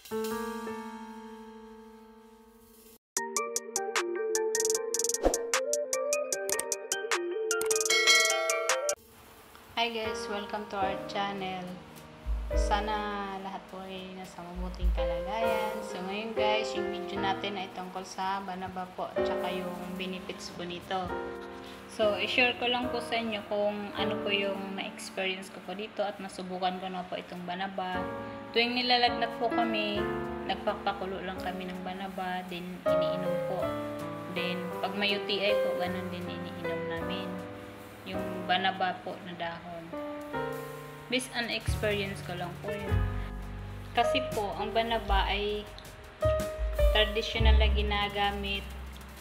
Hi guys, welcome to our channel. Sana lahat po ay nasa mabuting kalagayan. So ngayon guys, yung video natin ay tungkol sa banaba po at saka yung benefits po nito. So i-share ko lang po sa inyo kung ano po yung na-experience ko po dito at nasubukan ko na po itong banaba. Tuwing nilalagnat po kami, nagpapakulo lang kami ng banaba, din iniinom po. Then pag may UTI po, ganun din iniinom namin yung banaba po na dahon. Based on experience ko lang po yun. Kasi po, ang banaba ay traditional na ginagamit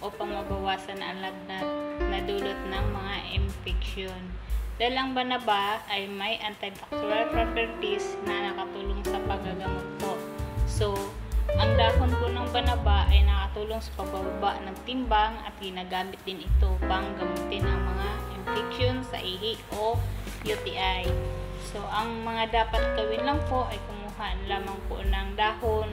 upang mabawasan ang lagnat na dulot ng mga infection. Dahil ang banaba ay may antibacterial properties na nakatulong sa paggagamot po. So, ang dahon po ng banaba ay nakatulong sa pagbababa ng timbang at ginagamit din ito pang gamutin ang mga infection sa ihi o UTI. So, ang mga dapat gawin lang po ay kumuha lamang po ng dahon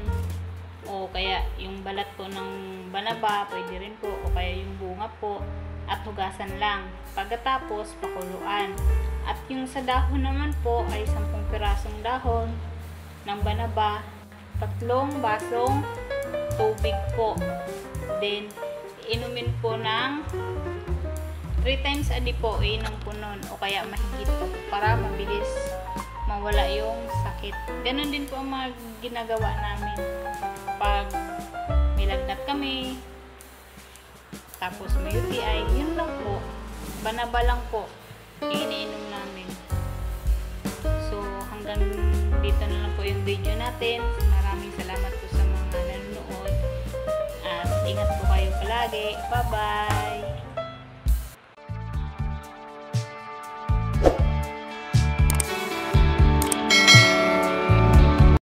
o kaya yung balat po ng banaba, pwede rin po, o kaya yung bunga po, at hugasan lang. Pagkatapos, pakuluan. At yung sa dahon naman po ay 10 pirasong dahon ng banaba, 3 basong tubig po. Then, inumin po ng 3 times a day po, inom po nun, o kaya mahigit po para mabilis mawala yung sakit. Ganon din po ang mga ginagawa namin pag may lagnat kami, tapos may UTI, yun lang po, banaba lang po iniinom namin. So hanggang dito na lang po yung video natin. Maraming salamat po sa mga nanonood at ingat po kayo palagi. Bye bye.